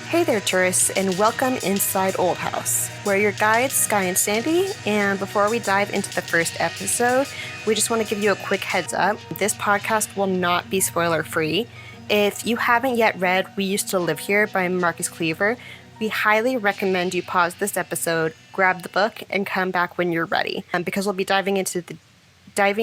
Hey there, tourists, and welcome inside Old House. We're your guides, Sky and Sandy, and before we dive into the first episode, we just want to give you a quick heads up. This podcast will not be spoiler-free. If you haven't yet read We Used to Live Here by Marcus Kliewer, we highly recommend you pause this episode, grab the book, and come back when you're ready, because we'll be diving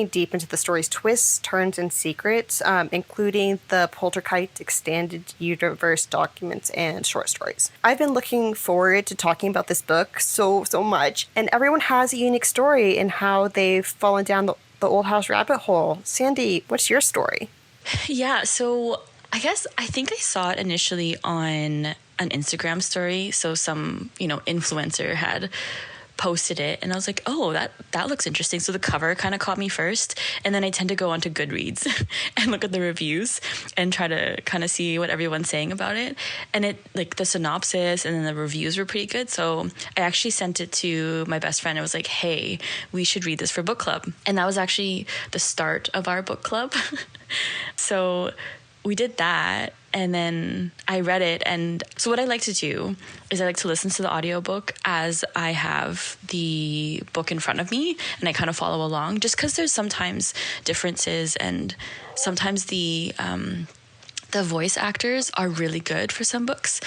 deep into the story's twists, turns, and secrets, including the Poltergeist Extended Universe documents and short stories. I've been looking forward to talking about this book so much, and everyone has a unique story in how they've fallen down the Old House rabbit hole. Sandy, what's your story? Yeah, so I think I saw it initially on an Instagram story. So some, influencer had posted it and I was like, oh, that looks interesting. So the cover kind of caught me first, and then I tend to go onto Goodreads and look at the reviews and try to kind of see what everyone's saying about it. And it, like, the synopsis and then the reviews were pretty good. So I actually sent it to my best friend. I was like, hey, we should read this for book club. And that was actually the start of our book club. So we did that, and then I read it. And so what I like to do is I like to listen to the audiobook as I have the book in front of me, and I kind of follow along, just because there's sometimes differences, and sometimes the voice actors are really good for some books.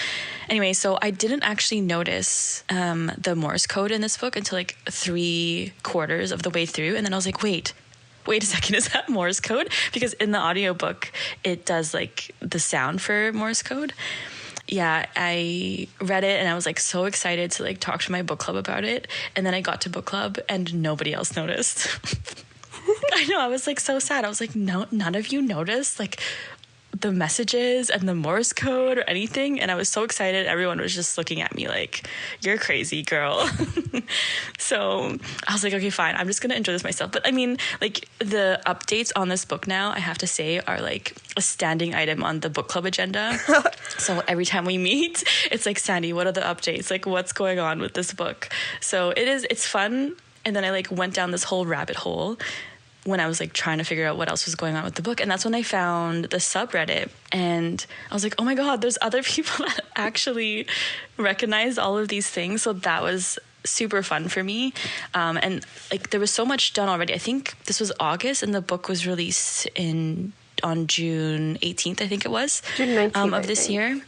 Anyway, so I didn't actually notice the Morse code in this book until like 3/4 of the way through, and then I was like, wait a second, is that Morse code? Because in the audiobook, it does like the sound for Morse code. Yeah, I read it and I was like so excited to like talk to my book club about it. And then I got to book club and nobody else noticed. I know, I was like so sad. I was like, no, none of you noticed like the messages and the Morse code or anything. And I was so excited. Everyone was just looking at me like, you're crazy, girl. So I was like, okay, fine. I'm just going to enjoy this myself. But I mean, like, the updates on this book now, I have to say, are like a standing item on the book club agenda. So every time we meet, it's like, Sandy, what are the updates? Like, what's going on with this book? So it's fun. And then I like went down this whole rabbit hole when I was like trying to figure out what else was going on with the book. And that's when I found the subreddit. And I was like, oh my God, there's other people that actually recognize all of these things. So that was super fun for me. And like there was so much done already. I think this was August and the book was released on June 18th, I think it was. June 19th, of this year.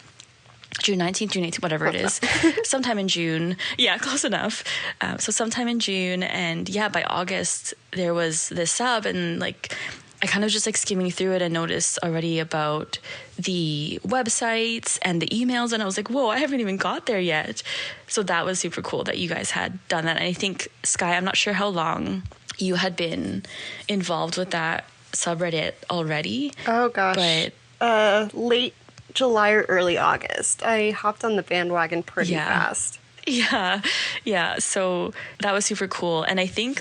June 19th, June 18th, whatever it is. Sometime in June. Yeah, close enough. So sometime in June. And yeah, by August, there was this sub. And like, I kind of just like skimming through it and noticed already about the websites and the emails. And I was like, whoa, I haven't even got there yet. So that was super cool that you guys had done that. And I think, Sky, I'm not sure how long you had been involved with that subreddit already. Oh, gosh. But late July or early August. I hopped on the bandwagon pretty fast. Yeah. So that was super cool. And I think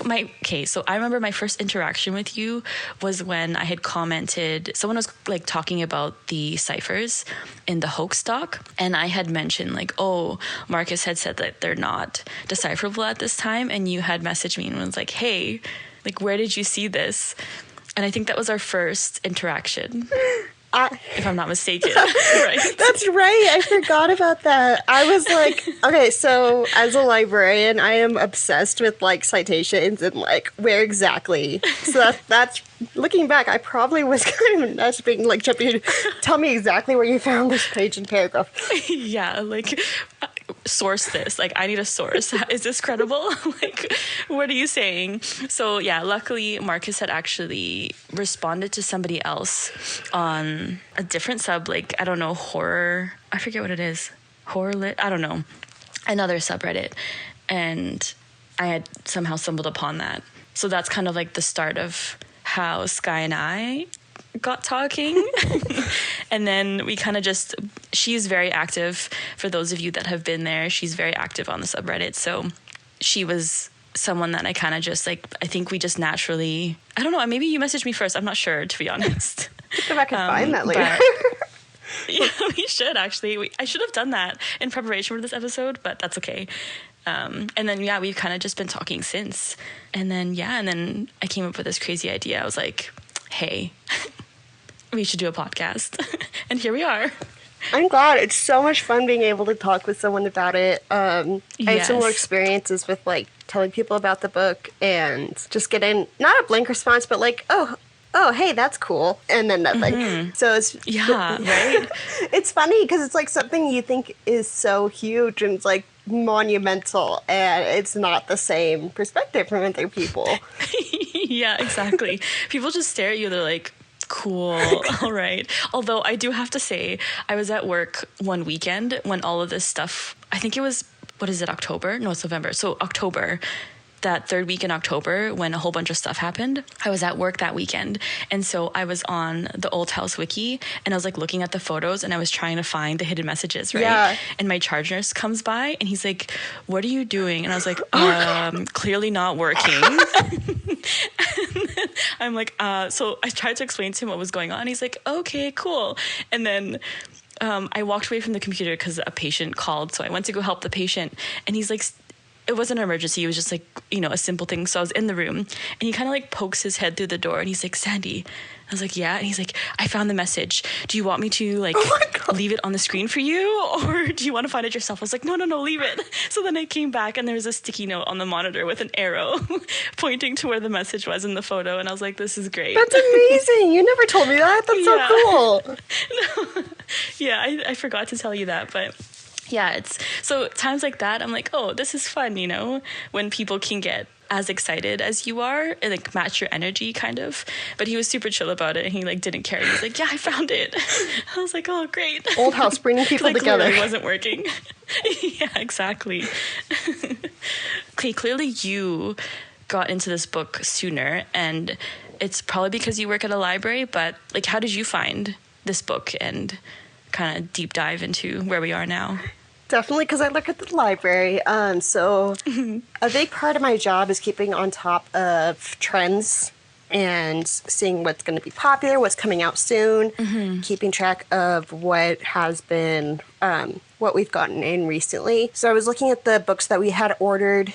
so I remember my first interaction with you was when I had commented, someone was like talking about the ciphers in the hoax doc. And I had mentioned like, oh, Marcus had said that they're not decipherable at this time. And you had messaged me and was like, hey, like, where did you see this? And I think that was our first interaction. If I'm not mistaken. Right. That's right. I forgot about that. I was like, okay, so as a librarian, I am obsessed with like citations and like where exactly. So that's looking back, I probably was kind of nuts being like jumping. Tell me exactly where you found this page and paragraph. Yeah, like source this. Like, I need a source. Is this credible? Like, what are you saying? So yeah, luckily Marcus had actually responded to somebody else on a different sub, like, I don't know, horror. I forget what it is. Horror lit? I don't know. Another subreddit. And I had somehow stumbled upon that. So that's kind of like the start of how Sky and I got talking. And then we kind of just, she's very active. For those of you that have been there, she's very active on the subreddit. So she was someone that I kind of just like, I think we just naturally, I don't know, maybe you messaged me first. I'm not sure, to be honest. Go back and find that later. Yeah, we should actually. I should have done that in preparation for this episode, but that's okay. And then, we've kind of just been talking since. And then, I came up with this crazy idea. I was like, hey, we should do a podcast. And here we are. I'm glad. It's so much fun being able to talk with someone about it. I have similar experiences with like telling people about the book and just getting not a blank response, but like, oh, hey, that's cool. And then nothing. So it's, right. It's funny because it's like something you think is so huge and it's like monumental, and it's not the same perspective from other people. Yeah, exactly. People just stare at you. They're like, cool. All right. Although I do have to say, I was at work one weekend when all of this stuff, I think it was, October? No, it's November. So October, that third week in October when a whole bunch of stuff happened, I was at work that weekend. And so I was on the Old House wiki and I was like looking at the photos and I was trying to find the hidden messages, right? Yeah. And my charge nurse comes by and he's like, what are you doing? And I was like, clearly not working. I'm like, so I tried to explain to him what was going on. He's like, okay, cool. And then I walked away from the computer because a patient called. So I went to go help the patient. And he's like, it wasn't an emergency. It was just like, a simple thing. So I was in the room and he kind of like pokes his head through the door and he's like, Sandy. I was like, yeah. And he's like, I found the message. Do you want me to like leave it on the screen for you? Or do you want to find it yourself? I was like, no, leave it. So then I came back and there was a sticky note on the monitor with an arrow pointing to where the message was in the photo. And I was like, this is great. That's amazing. You never told me that. That's so cool. No. Yeah, I forgot to tell you that, but yeah, it's so times like that, I'm like, oh, this is fun, when people can get as excited as you are and like match your energy kind of. But he was super chill about it and he like didn't care. He was like, yeah, I found it. I was like, oh, great. Old House bringing people together. It wasn't working. Yeah, exactly. Okay, clearly you got into this book sooner and it's probably because you work at a library, but like, how did you find this book and kind of deep dive into where we are now? Definitely because I work at the library. So a big part of my job is keeping on top of trends and seeing what's going to be popular, what's coming out soon, keeping track of what has been, what we've gotten in recently. So I was looking at the books that we had ordered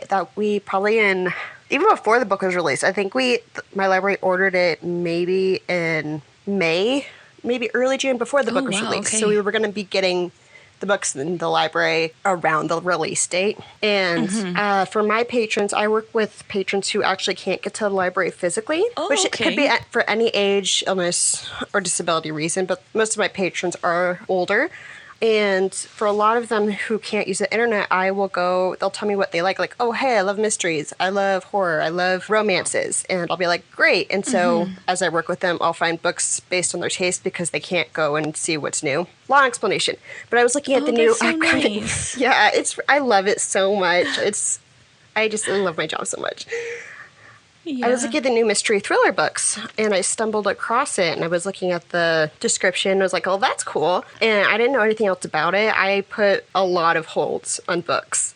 that we probably even before the book was released, I think my library ordered it maybe in May, maybe early June before the book was released. Okay. So we were going to be getting the books in the library around the release date. And for my patrons, I work with patrons who actually can't get to the library physically, which could be for any age, illness, or disability reason. But most of my patrons are older. And for a lot of them who can't use the internet, they'll tell me what they like. Like, oh, hey, I love mysteries. I love horror. I love romances. And I'll be like, great. And so as I work with them, I'll find books based on their taste because they can't go and see what's new. Long explanation. But I was looking at the new... So nice. Yeah, I love it so much. I love my job so much. Yeah. I was looking at the new mystery thriller books, and I stumbled across it, and I was looking at the description. I was like, oh, that's cool. And I didn't know anything else about it. I put a lot of holds on books.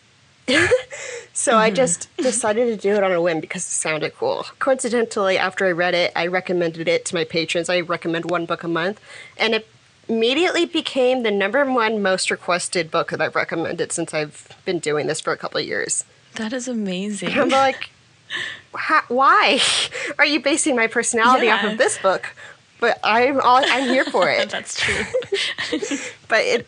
So I just decided to do it on a whim because it sounded cool. Coincidentally, after I read it, I recommended it to my patrons. I recommend one book a month, and it immediately became the #1 most requested book that I've recommended since I've been doing this for a couple of years. That is amazing. And I'm like... why are you basing my personality off of this book? But I'm here for it. That's true. But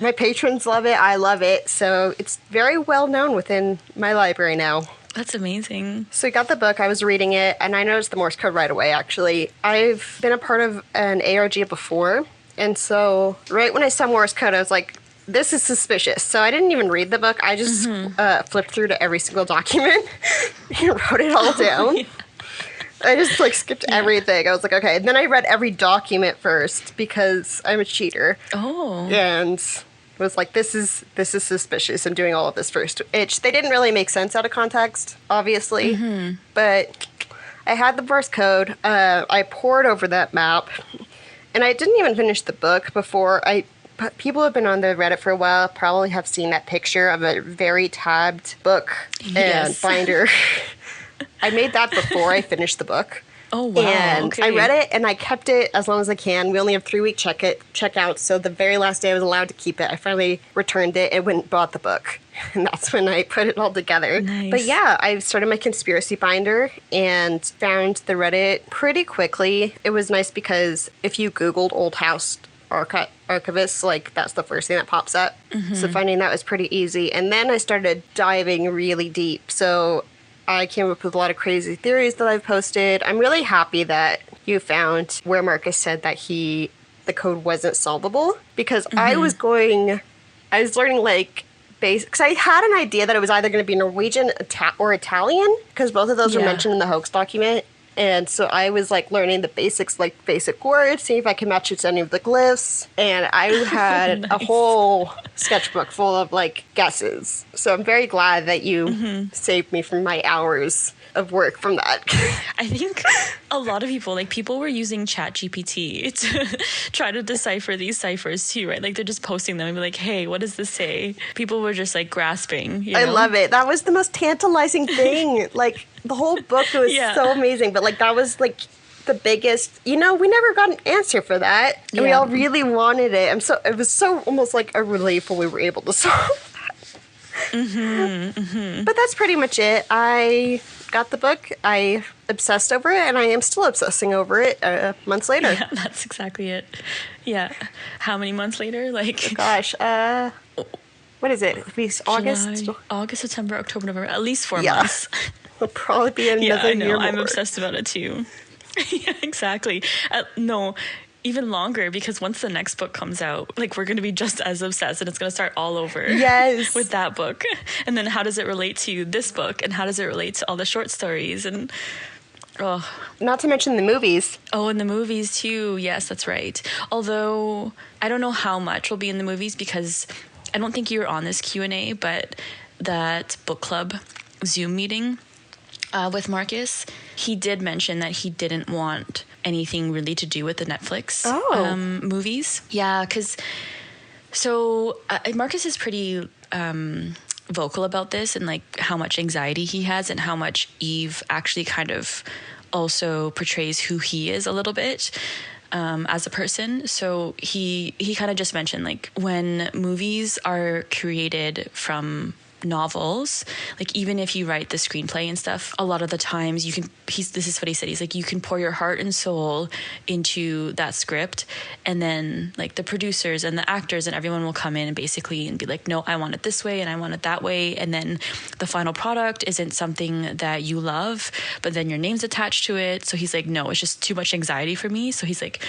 my patrons love it. I love it. So it's very well known within my library now. That's amazing. So I got the book. I was reading it, and I noticed the Morse code right away, actually. I've been a part of an ARG before, and so right when I saw Morse code, I was like, this is suspicious. So I didn't even read the book. I just flipped through to every single document and wrote it all down. Yeah. I just skipped everything. I was like, okay. And then I read every document first because I'm a cheater. Oh. And was like, this is suspicious. I'm doing all of this first. They didn't really make sense out of context, obviously. But I had the Morse code. I pored over that map. And I didn't even finish the book before But people who have been on the Reddit for a while probably have seen that picture of a very tabbed book and binder. I made that before I finished the book. Oh, wow. And I read it, and I kept it as long as I can. We only have 3-week checkouts, so the very last day I was allowed to keep it. I finally returned it and went and bought the book. And that's when I put it all together. Nice. But yeah, I started my conspiracy binder and found the Reddit pretty quickly. It was nice because if you Googled Old House Archivists, like that's the first thing that pops up. So finding that was pretty easy. And then I started diving really deep. So I came up with a lot of crazy theories that I've posted. I'm really happy that you found where Marcus said that the code wasn't solvable, because I was learning like because I had an idea that it was either going to be Norwegian or Italian, because both of those were mentioned in the hoax document. And so I was like learning the basics, like basic words, seeing if I could match it to any of the glyphs. And I had a whole sketchbook full of like guesses. So I'm very glad that you saved me from my hours of work from that. I think a lot of people were using ChatGPT to try to decipher these ciphers too, right? Like they're just posting them and be like, hey, what does this say? People were just like grasping. You know? I love it. That was the most tantalizing thing. Like the whole book was so amazing, but like that was like the biggest, we never got an answer for that. And we all really wanted it. It was so almost like a relief when we were able to solve that. But that's pretty much it. I got the book, I obsessed over it, and I am still obsessing over it months later. Yeah, that's exactly it. Yeah. How many months later? Like, gosh, what is it? August? July, August, September, October, November. At least 4 months. It'll probably be another year more. I'm obsessed about it too. Yeah, exactly. No, even longer, because once the next book comes out, like we're going to be just as obsessed, and it's going to start all over. Yes. With that book. And then how does it relate to this book, and how does it relate to all the short stories, and not to mention the movies. Oh, and the movies too. Yes, that's right. Although I don't know how much will be in the movies, because I don't think you were on this Q&A, but that book club Zoom meeting with Marcus, he did mention that he didn't want anything really to do with the Netflix movies. Yeah, because Marcus is pretty vocal about this, and like how much anxiety he has, and how much Eve actually kind of also portrays who he is a little bit as a person. So he kind of just mentioned, like, when movies are created from novels, like even if you write the screenplay and stuff, a lot of the times this is what he said, he's like, you can pour your heart and soul into that script, and then like the producers and the actors and everyone will come in and basically be like, no, I want it this way and I want it that way, and then the final product isn't something that you love, but then your name's attached to it. So he's like, no, it's just too much anxiety for me. So he's like,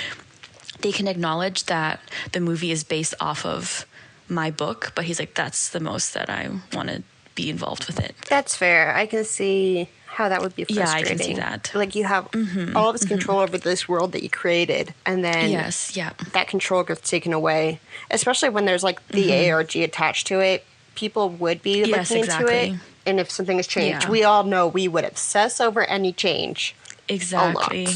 they can acknowledge that the movie is based off of my book, but he's like, that's the most that I want to be involved with it. That's fair. I can see how that would be frustrating. Yeah, I can see that. Like you have all this control over this world that you created, and then that control gets taken away, especially when there's like the ARG attached to it. People would be looking into it, and if something has changed, we all know we would obsess over any change. Exactly.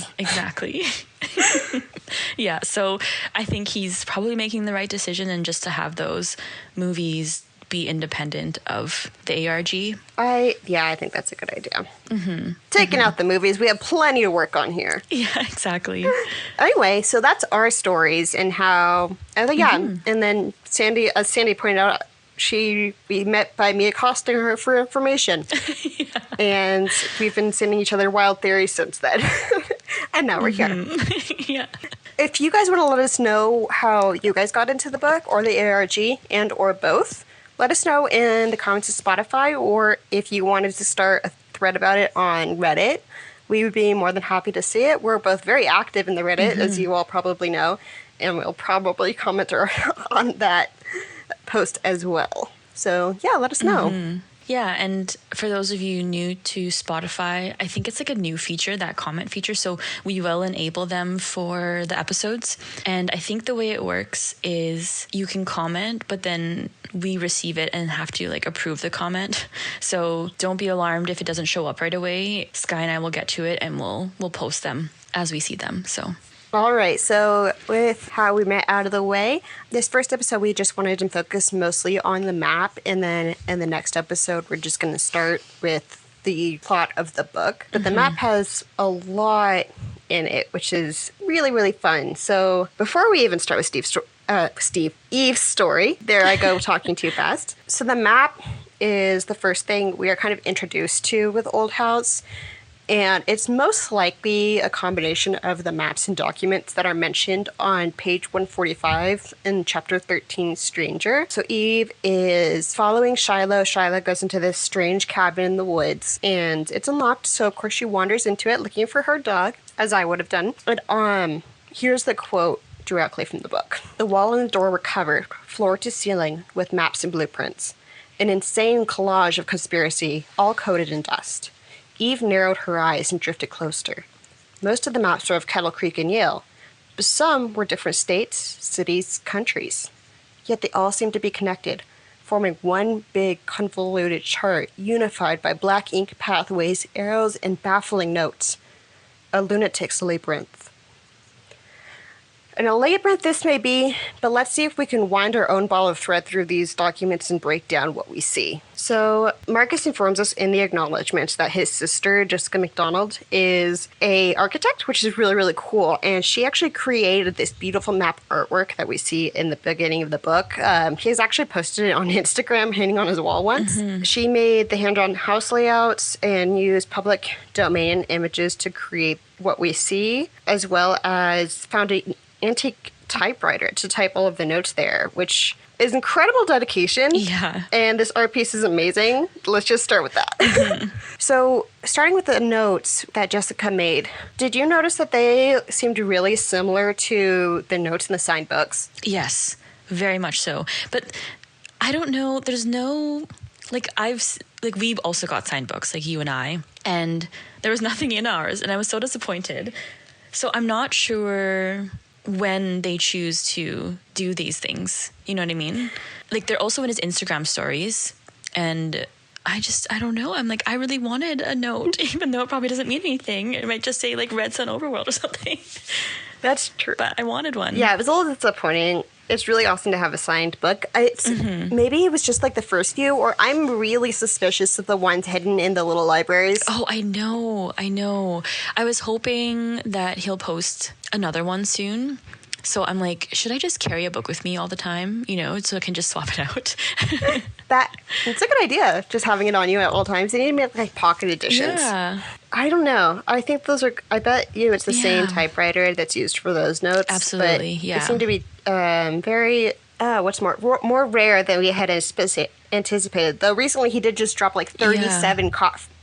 Yeah, so I think he's probably making the right decision, and just to have those movies be independent of the ARG. I think that's a good idea. Taking out the movies, we have plenty to work on here. Yeah, exactly. Anyway, so that's our stories, and how, and then Sandy, as Sandy pointed out, we met by me accosting her for information. And we've been sending each other wild theories since then. And now we're here. Yeah. If you guys want to let us know how you guys got into the book, or the ARG, and or both, let us know in the comments of Spotify, or if you wanted to start a thread about it on Reddit, we would be more than happy to see it. We're both very active in the Reddit, as you all probably know, and we'll probably comment on that post as well. So yeah, let us know. Yeah, and for those of you new to Spotify, I think it's like a new feature, that comment feature. So we will enable them for the episodes. And I think the way it works is you can comment, but then we receive it and have to like approve the comment. So don't be alarmed if it doesn't show up right away. Sky and I will get to it, and we'll post them as we see them. So. All right, so with how we met out of the way, this first episode we just wanted to focus mostly on the map, and then in the next episode we're just going to start with the plot of the book. But the map has a lot in it, which is really, really fun. So before we even start with Eve's story, there I go talking too fast. So the map is the first thing we are kind of introduced to with Old House. And it's most likely a combination of the maps and documents that are mentioned on page 145 in chapter 13, Stranger. So Eve is following Shiloh. Shiloh goes into this strange cabin in the woods, and it's unlocked. So of course she wanders into it looking for her dog, as I would have done. But here's the quote directly from the book. The wall and the door were covered, floor to ceiling, with maps and blueprints. An insane collage of conspiracy, all coated in dust. Eve narrowed her eyes and drifted closer. Most of the maps were of Kettle Creek and Yale, but some were different states, cities, countries. Yet they all seemed to be connected, forming one big convoluted chart unified by black ink pathways, arrows, and baffling notes. A lunatic's labyrinth. And a labyrinth this may be, but let's see if we can wind our own ball of thread through these documents and break down what we see. So Marcus informs us in the acknowledgments that his sister, Jessica McDonald, is a architect, which is really, really cool. And she actually created this beautiful map artwork that we see in the beginning of the book. He's actually posted it on Instagram, hanging on his wall once. Mm-hmm. She made the hand-drawn house layouts and used public domain images to create what we see, as well as found an antique typewriter to type all of the notes there, which is incredible dedication. Yeah. And this art piece is amazing. Let's just start with that. Mm-hmm. So, starting with the notes that Jessica made, did you notice that they seemed really similar to the notes in the signed books? Yes, very much so. But I don't know, there's no, we've also got signed books, like you and I, and there was nothing in ours, and I was so disappointed. So I'm not sure when they choose to do these things. You know what I mean? Like, they're also in his Instagram stories, and I don't know. I'm like, I really wanted a note, even though it probably doesn't mean anything. It might just say, like, Red Sun Overworld or something. That's true. But I wanted one. Yeah, it was a little disappointing. It's really awesome to have a signed book. Maybe it was just like the first few, or I'm really suspicious of the ones hidden in the little libraries. Oh, I know. I was hoping that he'll post another one soon. So I'm like, should I just carry a book with me all the time, so I can just swap it out? It's a good idea, just having it on you at all times. They need to make like pocket editions. Yeah. I don't know. I think I bet you it's the same typewriter that's used for those notes. Absolutely, but they seem to be very, more rare than we had anticipated. Though recently he did just drop like 37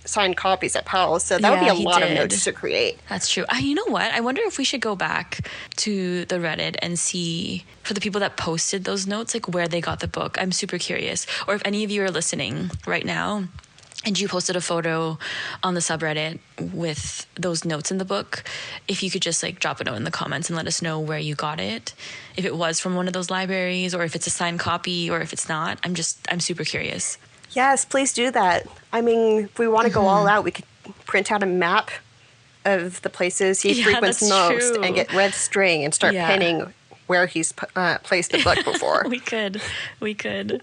signed copies at Powell's, so that would be a lot of notes to create. That's true. You know what? I wonder if we should go back to the Reddit and see, for the people that posted those notes, like where they got the book. I'm super curious. Or if any of you are listening right now and you posted a photo on the subreddit with those notes in the book, if you could just like drop a note in the comments and let us know where you got it. If it was from one of those libraries, or if it's a signed copy, or if it's not. I'm super curious. Yes, please do that. I mean, if we want to go all out, we could print out a map of the places he frequents most and get red string and start pinning where he's placed the book before. We could.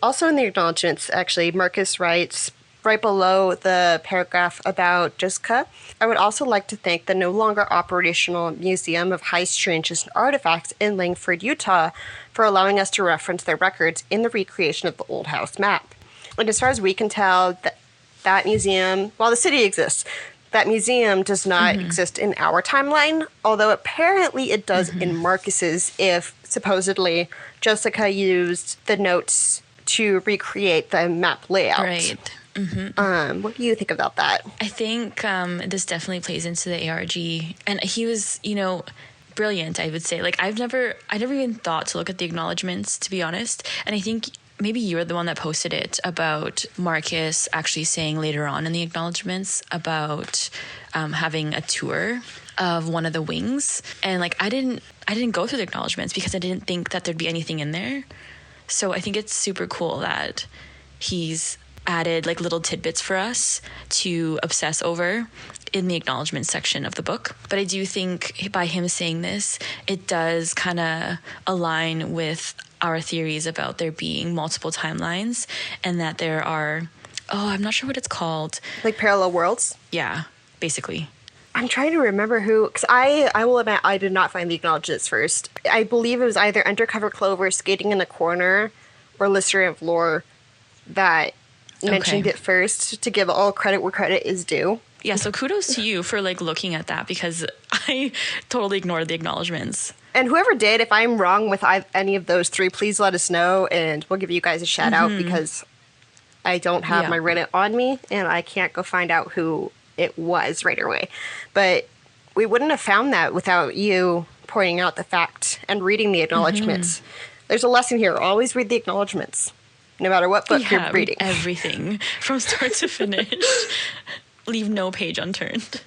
Also in the acknowledgements, actually, Marcus writes right below the paragraph about Jessica, I would also like to thank the no longer operational Museum of High Strangeness and Artifacts in Langford, Utah, for allowing us to reference their records in the recreation of the Old House map. And as far as we can tell, that museum, while the city exists, that museum does not exist in our timeline, although apparently it does in Marcus's, if supposedly Jessica used the notes to recreate the map layout. Right. What do you think about that? I think this definitely plays into the ARG, and he was, brilliant, I would say. Like, I never even thought to look at the acknowledgements, to be honest, and I think maybe you were the one that posted it about Marcus actually saying later on in the acknowledgements about having a tour of one of the wings, and like I didn't go through the acknowledgements because I didn't think that there'd be anything in there. So I think it's super cool that he's added like little tidbits for us to obsess over in the acknowledgement section of the book. But I do think by him saying this, it does kind of align with our theories about there being multiple timelines, and that there are, I'm not sure what it's called. Like parallel worlds? Yeah, basically. I'm trying to remember who, because I will admit I did not find the acknowledgements first. I believe it was either Undercover Clover, Skating in the Corner, or Listener of Lore that mentioned it first to give all credit where credit is due. Yeah, so kudos to you for like looking at that, because I totally ignored the acknowledgements. And whoever did, if I'm wrong with any of those three, please let us know, and we'll give you guys a shout out, because I don't have my Reddit on me, and I can't go find out who it was right away. But we wouldn't have found that without you pointing out the fact and reading the acknowledgements. There's a lesson here. Always read the acknowledgements, no matter what book you're reading. Everything from start to finish. Leave no page unturned.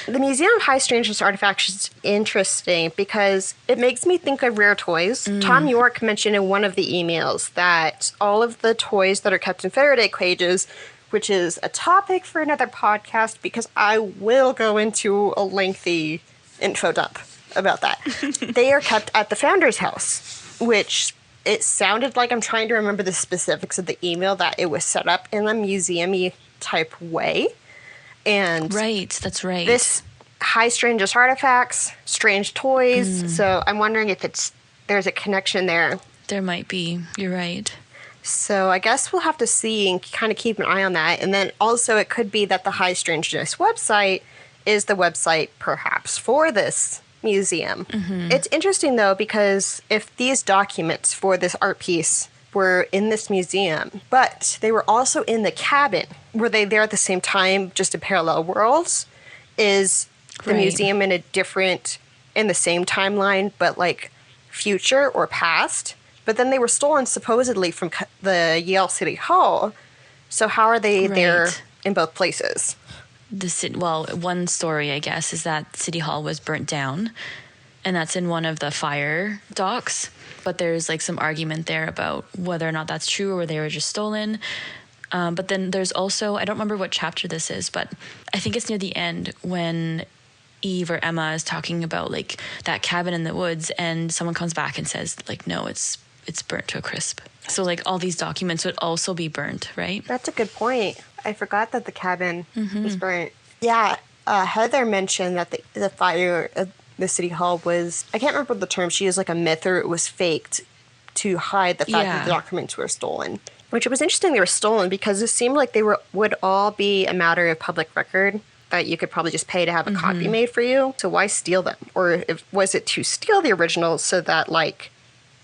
The Museum of High Strangeness Artifacts is interesting because it makes me think of rare toys. Tom York mentioned in one of the emails that all of the toys that are kept in Faraday cages, which is a topic for another podcast because I will go into a lengthy info dump about that. They are kept at the Founder's House, which it sounded like, I'm trying to remember the specifics of the email, that it was set up in a museum-y type way. And that's right. This high strangeness artifacts, strange toys. So I'm wondering if there's a connection there. There might be. You're right. So I guess we'll have to see and kind of keep an eye on that. And then also it could be that the High Strangeness website is the website perhaps for this museum. It's interesting though, because if these documents for this art piece were in this museum, but they were also in the cabin, were they there at the same time, just in parallel worlds? Is the museum in the same timeline, but like future or past? But then they were stolen supposedly from the Yale City Hall. So how are they there in both places? One story, I guess, is that City Hall was burnt down, and that's in one of the fire docs. But there's like some argument there about whether or not that's true or they were just stolen. But then there's also, I don't remember what chapter this is, but I think it's near the end when Eve or Emma is talking about like that cabin in the woods, and someone comes back and says like, no, it's burnt to a crisp. So like all these documents would also be burnt, right? That's a good point. I forgot that the cabin was burnt. Yeah, Heather mentioned that the fire of the City Hall was, I can't remember the term, she used like a myth, or it was faked to hide the fact that the documents were stolen. Which it was interesting they were stolen, because it seemed like they would all be a matter of public record that you could probably just pay to have a copy made for you. So why steal them? Or was it to steal the originals so that like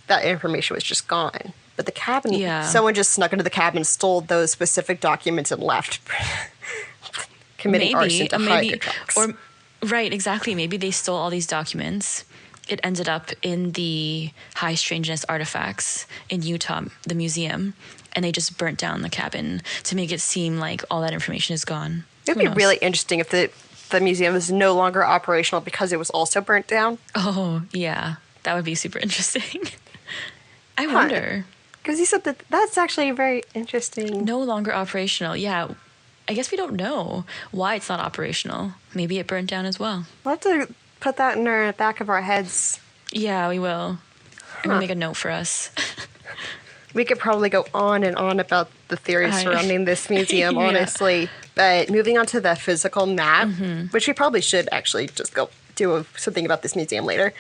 that information was just gone? But the cabin, someone just snuck into the cabin, stole those specific documents and left, committing arson to hide the tracks. Right, exactly. Maybe they stole all these documents. It ended up in the High Strangeness Artifacts in Utah, the museum, and they just burnt down the cabin to make it seem like all that information is gone. It would be really interesting if the museum is no longer operational because it was also burnt down. Oh, yeah. That would be super interesting. I wonder. Because you said that's actually very interesting. No longer operational, yeah. I guess we don't know why it's not operational. Maybe it burnt down as well. We'll have to put that in the back of our heads. Yeah, we will. I'm going to make a note for us. We could probably go on and on about the theories surrounding this museum, honestly. But moving on to the physical map, which we probably should actually just go do something about this museum later.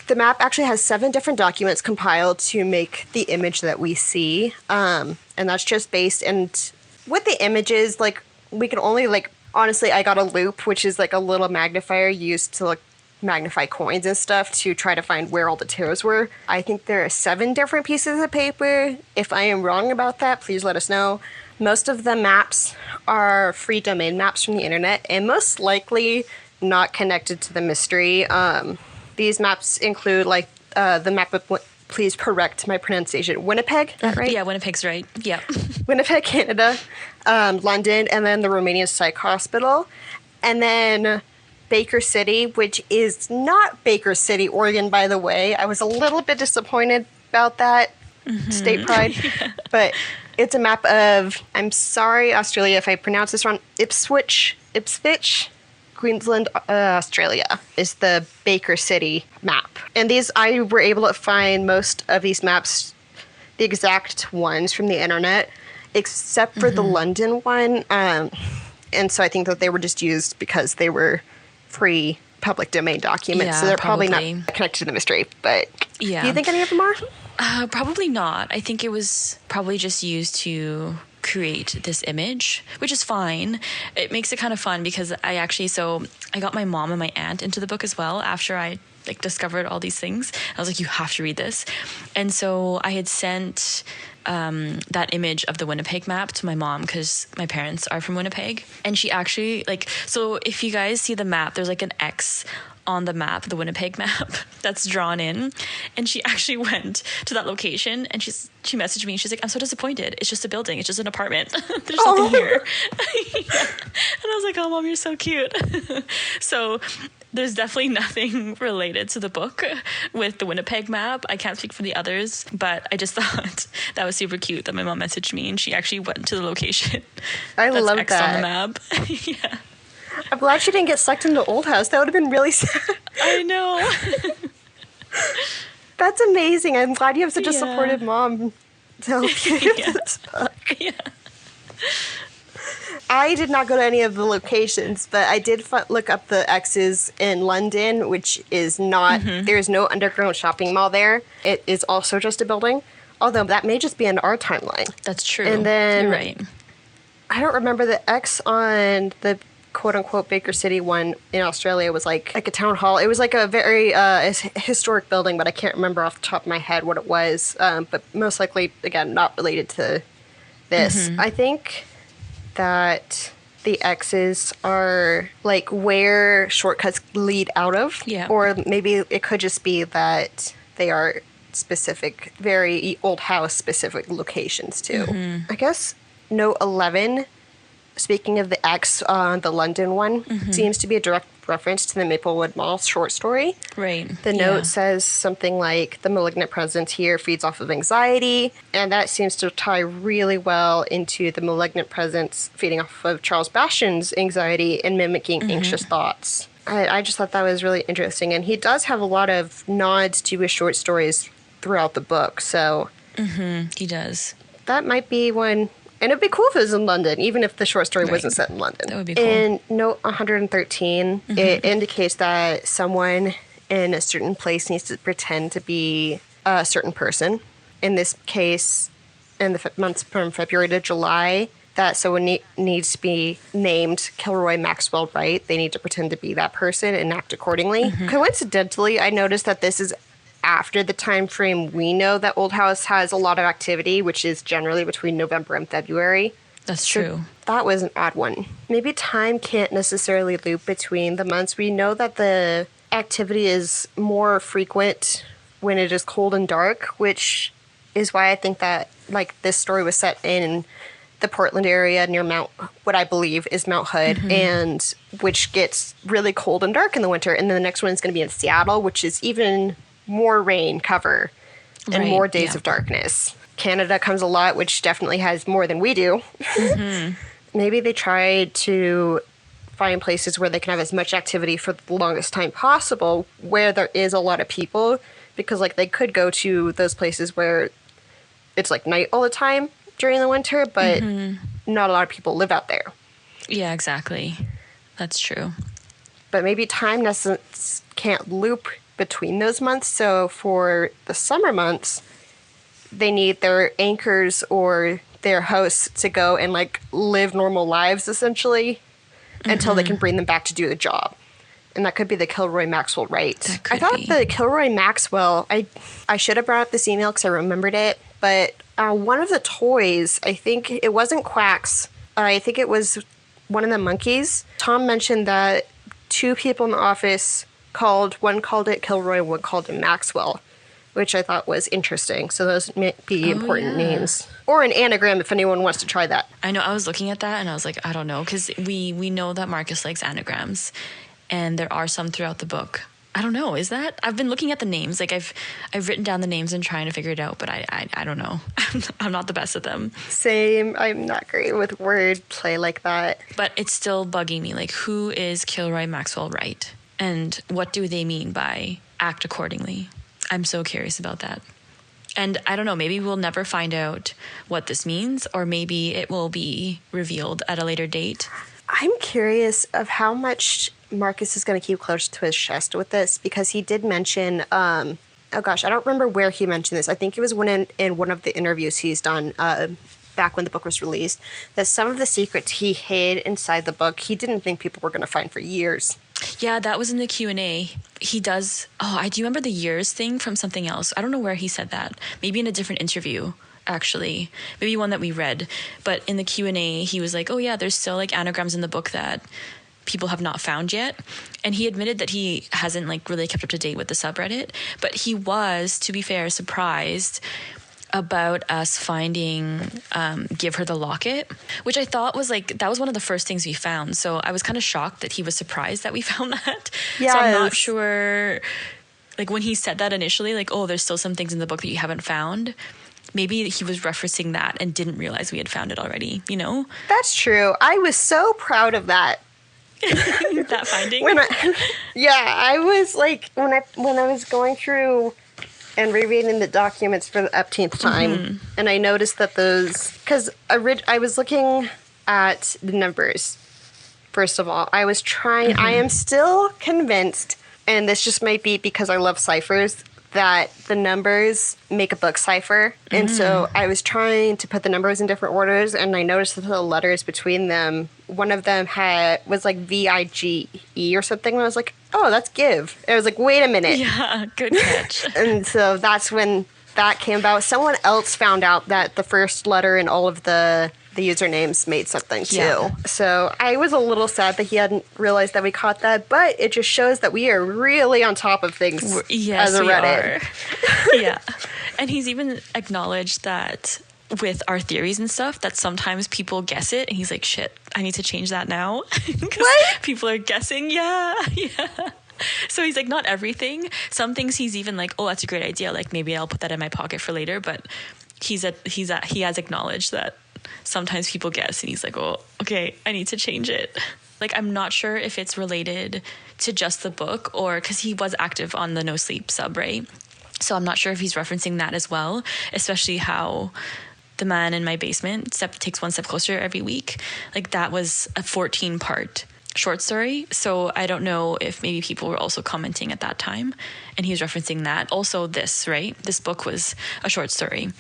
The map actually has 7 different documents compiled to make the image that we see. And that's just based, and with the images, like, we can only, like, honestly, I got a loop, which is like a little magnifier used to like magnify coins and stuff to try to find where all the tears were. I think there are 7 different pieces of paper. If I am wrong about that, please let us know. Most of the maps are free domain maps from the internet, and most likely not connected to the mystery. These maps include like the map of, please correct my pronunciation, Winnipeg, is that right? Yeah, Winnipeg's right. Yeah. Winnipeg, Canada, London, and then the Romanian Psych Hospital. And then Baker City, which is not Baker City, Oregon, by the way. I was a little bit disappointed about that state pride. But it's a map of, I'm sorry, Australia, if I pronounce this wrong, Ipswich, Queensland, Australia is the Baker City map. And I were able to find most of these maps, the exact ones from the internet, except for the London one. And so I think that they were just used because they were free public domain documents. Yeah, so they're probably not connected to the mystery. But do you think any of them are? Probably not. I think it was probably just used to create this image, which is fine. It makes it kind of fun because I got my mom and my aunt into the book as well after I like discovered all these things. I was like, you have to read this. And so I had sent that image of the Winnipeg map to my mom because my parents are from Winnipeg. And she actually so if you guys see the map, there's like an X on the map, the Winnipeg map that's drawn in. And she actually went to that location and she messaged me and she's like, I'm so disappointed. It's just a building. It's just an apartment. There's nothing here. Yeah. And I was like, oh, Mom, you're so cute. So there's definitely nothing related to the book with the Winnipeg map. I can't speak for the others, but I just thought that was super cute that my mom messaged me and she actually went to the location. I love X that. on the map. Yeah. I'm glad she didn't get sucked into Old House. That would have been really sad. I know. That's amazing. I'm glad you have such a supportive mom to help you with this book. Yeah. I did not go to any of the locations, but I did look up the X's in London, which is not, there's no underground shopping mall there. It is also just a building, although that may just be in our timeline. That's true. And then, you're right. I don't remember the X on the quote-unquote Baker City one in Australia was like a town hall. It was like a very historic building, but I can't remember off the top of my head what it was. But most likely, again, not related to this. I think that the X's are like where shortcuts lead out of. Yeah. Or maybe it could just be that they are specific, very Old House specific locations too. I guess note 11, speaking of the X, the London one, seems to be a direct reference to the Maplewood Mall short story. Right. The note says something like, the malignant presence here feeds off of anxiety, and that seems to tie really well into the malignant presence feeding off of Charles Bastian's anxiety and mimicking anxious thoughts. I just thought that was really interesting, and he does have a lot of nods to his short stories throughout the book, so... He does. That might be one... And it'd be cool if it was in London, even if the short story wasn't set in London. That would be cool. In note 113, it indicates that someone in a certain place needs to pretend to be a certain person. In this case, in the months from February to July, that someone needs to be named Kilroy Maxwell Wright. They need to pretend to be that person and act accordingly. Coincidentally, I noticed that this is after the time frame we know that Old House has a lot of activity, which is generally between November and February. That's true. That was an odd one. Maybe time can't necessarily loop between the months. We know that the activity is more frequent when it is cold and dark, which is why I think that this story was set in the Portland area near what I believe is Mount Hood, and which gets really cold and dark in the winter. And then the next one is going to be in Seattle, which is even more rain cover and more days of darkness. Canada comes a lot, which definitely has more than we do. Maybe they tried to find places where they can have as much activity for the longest time possible, where there is a lot of people, because they could go to those places where it's night all the time during the winter, but not a lot of people live out there. Yeah, exactly. That's true. But maybe time can't loop between those months. So for the summer months, they need their anchors or their hosts to go and live normal lives essentially until they can bring them back to do the job. And that could be the Kilroy Maxwell Wright. I thought the Kilroy Maxwell, I should have brought up this email because I remembered it, but one of the toys, I think it wasn't Quacks. I think it was one of the monkeys. Tom mentioned that two people in the office one called it Kilroy, one called it Maxwell, which I thought was interesting. So those may be important names. Or an anagram if anyone wants to try that. I know, I was looking at that and I was like, I don't know, because we know that Marcus likes anagrams, and there are some throughout the book. I don't know, is that? I've been looking at the names. I've written down the names and trying to figure it out, but I don't know. I'm not the best at them. Same. I'm not great with word play like that. But it's still bugging me. Who is Kilroy Maxwell Wright? And what do they mean by act accordingly? I'm so curious about that. And I don't know, maybe we'll never find out what this means, or maybe it will be revealed at a later date. I'm curious of how much Marcus is going to keep close to his chest with this, because he did mention, I don't remember where he mentioned this. I think it was in one of the interviews he's done back when the book was released, that some of the secrets he hid inside the book, he didn't think people were going to find for years. Yeah, that was in the Q&A. He does... Oh, I do remember the years thing from something else. I don't know where he said that. Maybe in a different interview, actually. Maybe one that we read. But in the Q&A, he was like, oh yeah, there's still like anagrams in the book that people have not found yet. And he admitted that he hasn't like really kept up to date with the subreddit. But he was, to be fair, surprised about us finding Give Her the Locket, which I thought was like, that was one of the first things we found. So I was kind of shocked that he was surprised that we found that. Yes. So I'm not sure, like when he said that initially, like, oh, there's still some things in the book that you haven't found. Maybe he was referencing that and didn't realize we had found it already, you know? That's true. I was so proud of that. That finding? I was like, when I was going through and rereading the documents for the upteenth time, and I noticed that those, because I was looking at the numbers, first of all. I was trying, I am still convinced, and this just might be because I love ciphers, that the numbers make a book cipher. And so I was trying to put the numbers in different orders, and I noticed that the letters between them, one of them was like V-I-G-E or something, and I was like, oh, that's give. And I was like, wait a minute. Yeah, good catch. And so that's when that came about. Someone else found out that the first letter in all of the usernames made something too. Yeah. So I was a little sad that he hadn't realized that we caught that, but it just shows that we are really on top of things as a Reddit. Yeah. And he's even acknowledged that with our theories and stuff, that sometimes people guess it, and he's like, shit, I need to change that now. What? People are guessing. Yeah. So he's like, not everything. Some things he's even like, oh, that's a great idea. Like maybe I'll put that in my pocket for later. But he has acknowledged that sometimes people guess, and he's like, oh, okay, I need to change it. Like, I'm not sure if it's related to just the book, or because he was active on the NoSleep sub, right? So I'm not sure if he's referencing that as well, especially how The Man in My Basement takes one step closer every week. Like, that was a 14-part short story. So I don't know if maybe people were also commenting at that time, and he was referencing that. Also this, right? This book was a short story.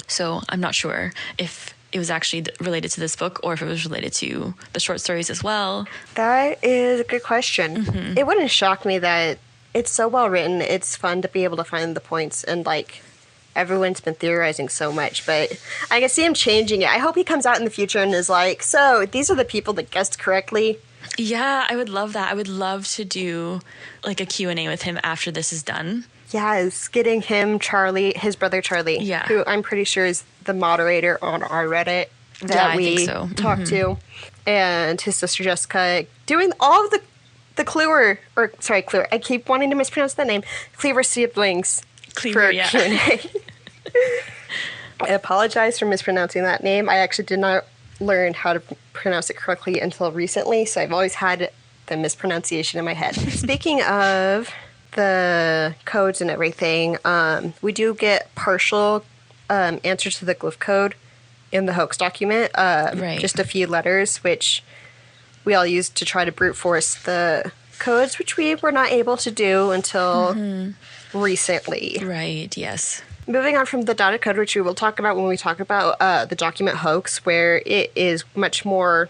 So I'm not sure if it was actually related to this book or if it was related to the short stories as well. That is a good question. It wouldn't shock me that it's so well written. It's fun to be able to find the points, and like everyone's been theorizing so much, but I can see him changing it. I hope he comes out in the future and is like, so these are the people that guessed correctly. Yeah, I would love that. I would love to do like a Q&A with him after this is done. Yes, getting him, Charlie, his brother Charlie, who I'm pretty sure is the moderator on our Reddit that we talk to, and his sister Jessica, doing all of the Kliewer, I keep wanting to mispronounce that name, Kliewer siblings for Q&A. I apologize for mispronouncing that name. I actually did not learn how to pronounce it correctly until recently, so I've always had the mispronunciation in my head. Speaking of the codes and everything, we do get partial answers to the glyph code in the hoax document. Just a few letters, which we all used to try to brute force the codes, which we were not able to do until recently. Right, yes. Moving on from the dotted code, which we will talk about when we talk about the document hoax, where it is much more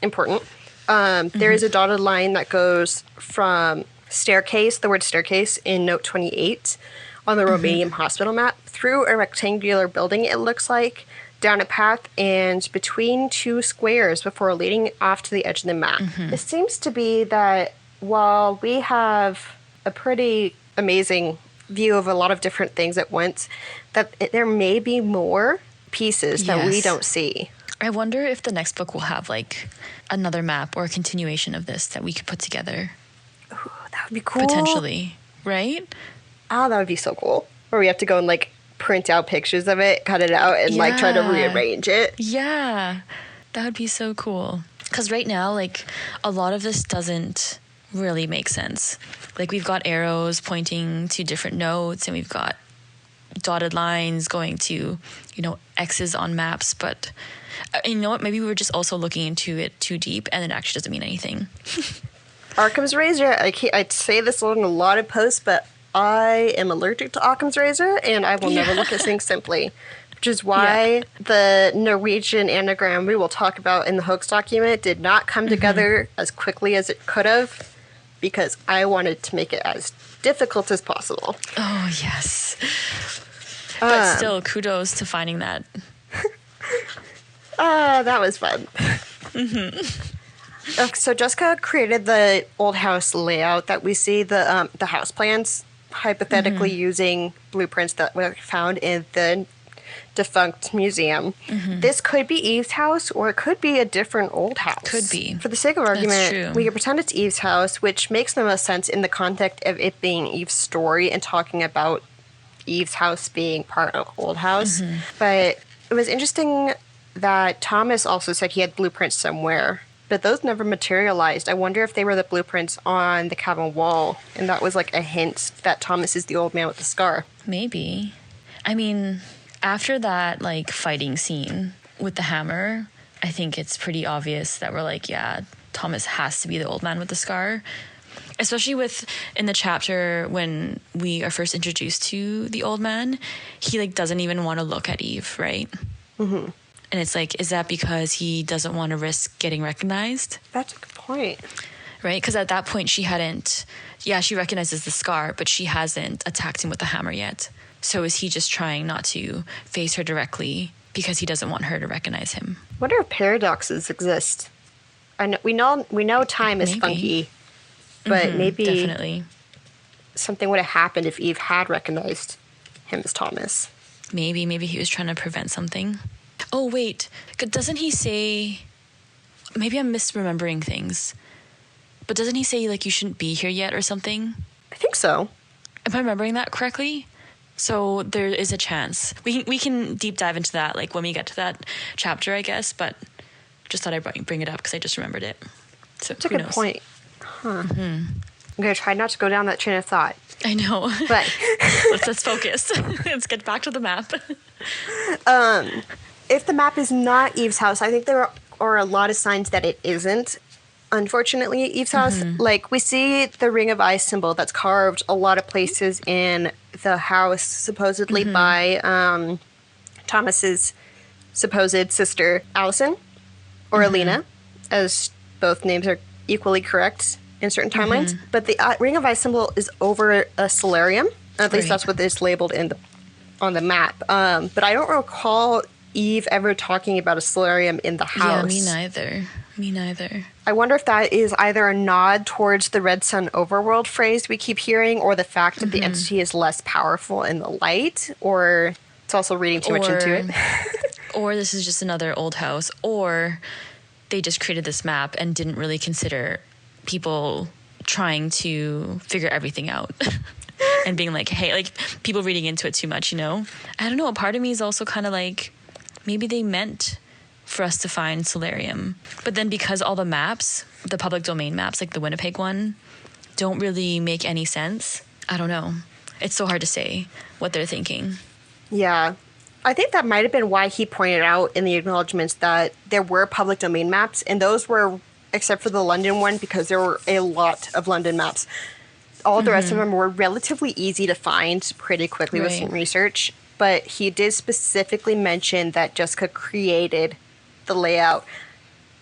important. There is a dotted line that goes from staircase, the word staircase, in note 28 on the Romanian hospital map, through a rectangular building, it looks like, down a path, and between two squares before leading off to the edge of the map. It seems to be that while we have a pretty amazing view of a lot of different things at once, that there may be more pieces that we don't see. I wonder if the next book will have like another map or a continuation of this that we could put together. Ooh, that would be cool. Potentially, right? Oh, that would be so cool. Where we have to go and like print out pictures of it, cut it out, and like try to rearrange it. Yeah, that would be so cool. Because right now, like, a lot of this doesn't really make sense. Like, we've got arrows pointing to different notes, and we've got dotted lines going to, X's on maps. But you know what? Maybe we were just also looking into it too deep, and it actually doesn't mean anything. Occam's razor. I say this in a lot of posts, but I am allergic to Occam's razor, and I will never look at things simply. which is why the Norwegian anagram we will talk about in the hoax document did not come together as quickly as it could have, because I wanted to make it as difficult as possible. Oh, yes. But still, kudos to finding that. That was fun. So Jessica created the old house layout that we see, the house plans, hypothetically using blueprints that were found in the defunct museum. This could be Eve's house, or it could be a different old house. Could be. For the sake of argument, we can pretend it's Eve's house, which makes the most sense in the context of it being Eve's story and talking about Eve's house being part of old house. But it was interesting that Thomas also said he had blueprints somewhere, but those never materialized. I wonder if they were the blueprints on the cabin wall, and that was like a hint that Thomas is the old man with the scar. Maybe. I mean, after that like fighting scene with the hammer, I think it's pretty obvious that we're like, yeah, Thomas has to be the old man with the scar. Especially with in the chapter when we are first introduced to the old man, he like doesn't even want to look at Eve, right? And it's like, is that because he doesn't want to risk getting recognized? That's a good point. Right? Because at that point she recognizes the scar, but she hasn't attacked him with the hammer yet. So is he just trying not to face her directly because he doesn't want her to recognize him? I wonder if paradoxes exist. We know time is funky, but maybe definitely something would have happened if Eve had recognized him as Thomas. Maybe he was trying to prevent something. Oh, wait. Doesn't he say... Maybe I'm misremembering things. But doesn't he say, like, you shouldn't be here yet or something? I think so. Am I remembering that correctly? So there is a chance. We can deep dive into that, like, when we get to that chapter, I guess. But just thought I'd bring it up because I just remembered it. So that's a good point. Huh. I'm going to try not to go down that train of thought. I know. But let's focus. Let's get back to the map. If the map is not Eve's house, I think there are a lot of signs that it isn't. Unfortunately, Eve's house, like we see the ring of ice symbol that's carved a lot of places in the house, supposedly by Thomas's supposed sister, Allison, or Alina, as both names are equally correct in certain timelines. But the ring of ice symbol is over a solarium. At least that's what it's labeled on the map. But I don't recall Eve ever talking about a solarium in the house. Yeah, me neither. I wonder if that is either a nod towards the Red Sun overworld phrase we keep hearing, or the fact that the entity is less powerful in the light, or it's also reading too much into it. Or this is just another old house, or they just created this map and didn't really consider people trying to figure everything out. And being like, hey, like people reading into it too much, you know? I don't know. A part of me is also kind of like, maybe they meant for us to find solarium. But then because all the maps, the public domain maps, like the Winnipeg one, don't really make any sense. I don't know. It's so hard to say what they're thinking. Yeah. I think that might have been why he pointed out in the acknowledgements that there were public domain maps, and those were, except for the London one, because there were a lot of London maps. All the rest of them were relatively easy to find pretty quickly with some research. But he did specifically mention that Jessica created the layout,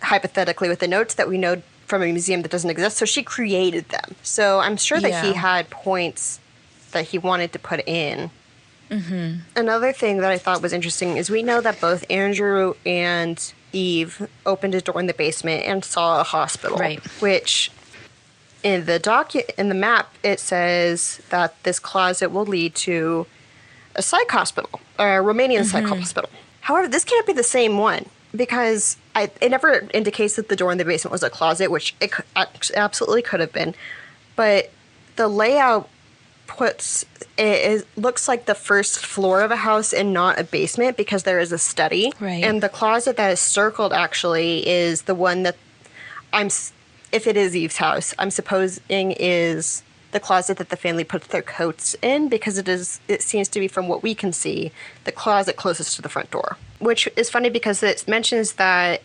hypothetically, with the notes that we know from a museum that doesn't exist. So she created them. So I'm sure that he had points that he wanted to put in. Another thing that I thought was interesting is we know that both Andrew and Eve opened a door in the basement and saw a hospital. Right. Which... in the map, it says that this closet will lead to a psych hospital, a Romanian psych hospital. However, this can't be the same one, because it never indicates that the door in the basement was a closet, which it absolutely could have been. But the layout looks like the first floor of a house and not a basement, because there is a study. Right. And the closet that is circled actually is the one that if it is Eve's house, I'm supposing is the closet that the family puts their coats in, because it seems to be, from what we can see, the closet closest to the front door. Which is funny because it mentions that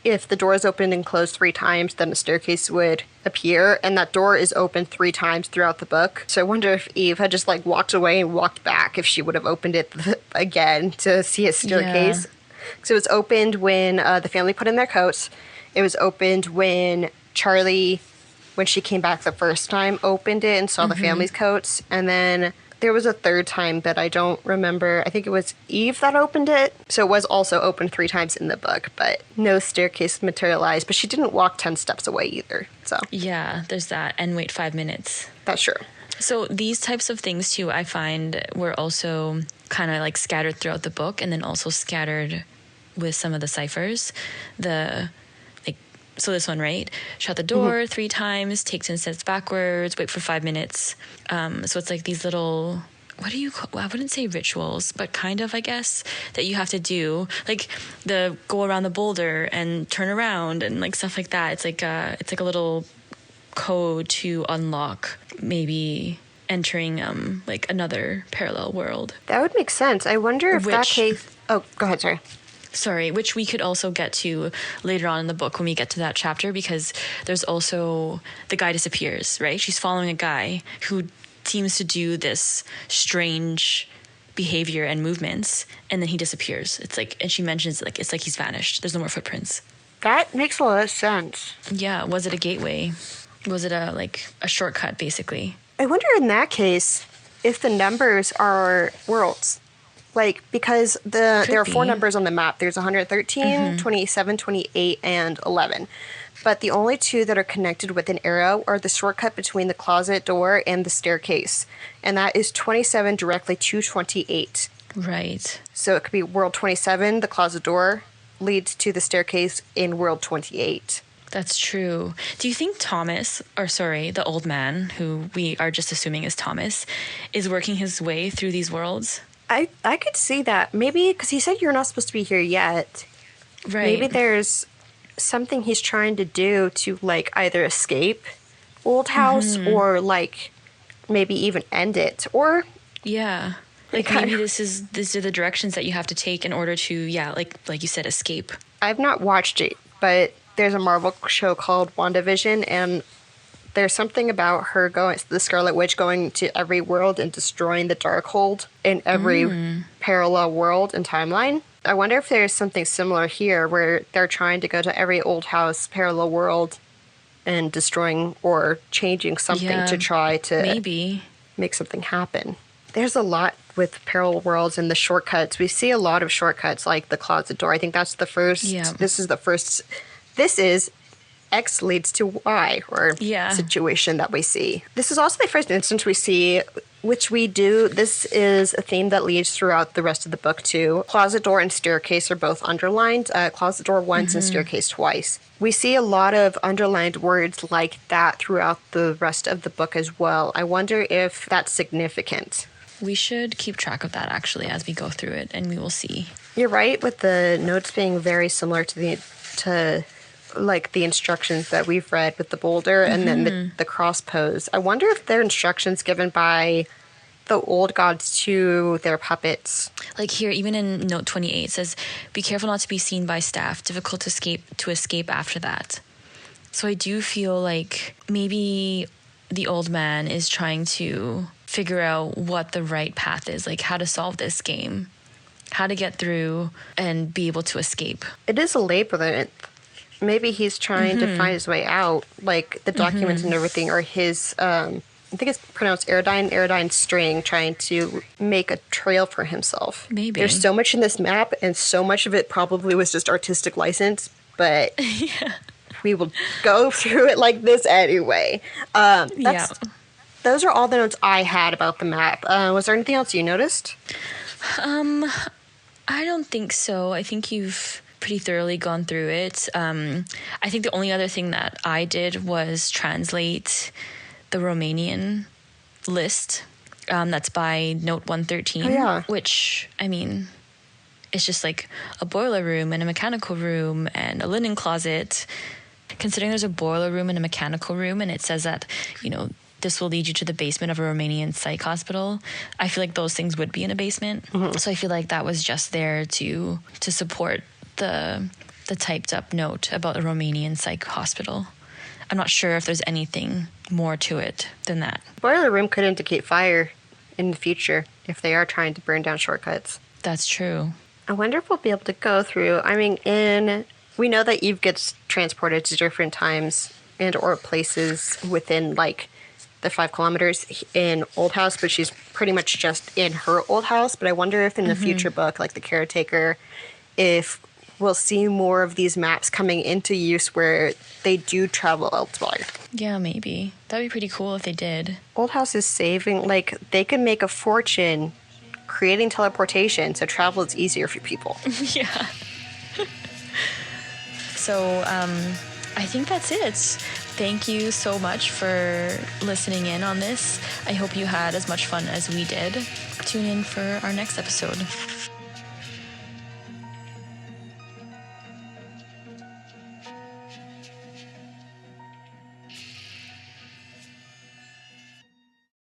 if the door is opened and closed 3 times, then a staircase would appear, and that door is opened 3 times throughout the book. So I wonder if Eve had just like walked away and walked back, if she would have opened it again to see a staircase. So it was opened when the family put in their coats. It was opened when Charlie, when she came back the first time, opened it and saw the family's coats. And then there was a third time that I don't remember. I think it was Eve that opened it. So it was also opened 3 times in the book, but no staircase materialized. But she didn't walk 10 steps away either. So yeah, there's that. And wait 5 minutes. That's true. So these types of things, too, I find were also kind of like scattered throughout the book, and then also scattered with some of the ciphers. So this one, right? Shut the door 3 times, take 10 steps backwards, wait for 5 minutes. So it's like these little, what do you call, I wouldn't say rituals, but kind of, I guess, that you have to do. Like the go around the boulder and turn around and like stuff like that. It's like a little code to unlock maybe entering like another parallel world. That would make sense. I wonder if that case... Oh, go ahead, sorry. Which we could also get to later on in the book when we get to that chapter, because there's also the guy disappears, right? She's following a guy who seems to do this strange behavior and movements, and then he disappears. It's like, and she mentions like it's like he's vanished. There's no more footprints. That makes a lot of sense. Yeah, was it a gateway? Was it a shortcut, basically? I wonder in that case if the numbers are worlds. Like, because there are 4 numbers on the map. There's 113, 27, 28, and 11. But the only 2 that are connected with an arrow are the shortcut between the closet door and the staircase. And that is 27 directly to 28. Right. So it could be world 27, the closet door leads to the staircase in world 28. That's true. Do you think the old man, who we are just assuming is Thomas, is working his way through these worlds? I could see that. Maybe, because he said you're not supposed to be here yet. Right. Maybe there's something he's trying to do to, like, either escape Old House or, like, maybe even end it. Or... Yeah. Like, maybe these are the directions that you have to take in order to, like you said, escape. I've not watched it, but there's a Marvel show called WandaVision, and there's something about her the Scarlet Witch going to every world and destroying the Darkhold in every parallel world and timeline. I wonder if there's something similar here where they're trying to go to every Old House parallel world and destroying or changing something to try to maybe make something happen. There's a lot with parallel worlds and the shortcuts. We see a lot of shortcuts like the closet door. I think that's the first. Yeah. This is X leads to Y or situation that we see. This is also the first instance we see, which we do. This is a theme that leads throughout the rest of the book too. Closet door and staircase are both underlined. Closet door once and staircase twice. We see a lot of underlined words like that throughout the rest of the book as well. I wonder if that's significant. We should keep track of that actually as we go through it, and we will see. You're right with the notes being very similar to the instructions that we've read with the boulder and then the cross pose. I wonder if they're instructions given by the old gods to their puppets. Like here, even in note 28, it says, "Be careful not to be seen by staff. Difficult to escape after that." So I do feel like maybe the old man is trying to figure out what the right path is, like how to solve this game, how to get through and be able to escape. It is a labyrinth. Maybe he's trying to find his way out, like the documents and everything, or his, I think it's pronounced Aerodyne string, trying to make a trail for himself. Maybe. There's so much in this map, and so much of it probably was just artistic license, but we will go through it like this anyway. Those are all the notes I had about the map. Was there anything else you noticed? I don't think so. I think you've pretty thoroughly gone through it. I think the only other thing that I did was translate the Romanian list. That's by note 113, which, I mean, it's just like a boiler room and a mechanical room and a linen closet. Considering there's a boiler room and a mechanical room, and it says that, this will lead you to the basement of a Romanian psych hospital, I feel like those things would be in a basement. So I feel like that was just there to support the the typed up note about the Romanian psych hospital. I'm not sure if there's anything more to it than that. Boiler room could indicate fire in the future if they are trying to burn down shortcuts. That's true. I wonder if we'll be able to go through. I mean, we know that Eve gets transported to different times and or places within like the 5 kilometers in Old House, but she's pretty much just in her old house. But I wonder if in the future book, like the Caretaker, if we'll see more of these maps coming into use where they do travel elsewhere. Yeah, maybe. That'd be pretty cool if they did. Old House is saving, like, they can make a fortune creating teleportation, so travel is easier for people. Yeah. So, I think that's it. Thank you so much for listening in on this. I hope you had as much fun as we did. Tune in for our next episode.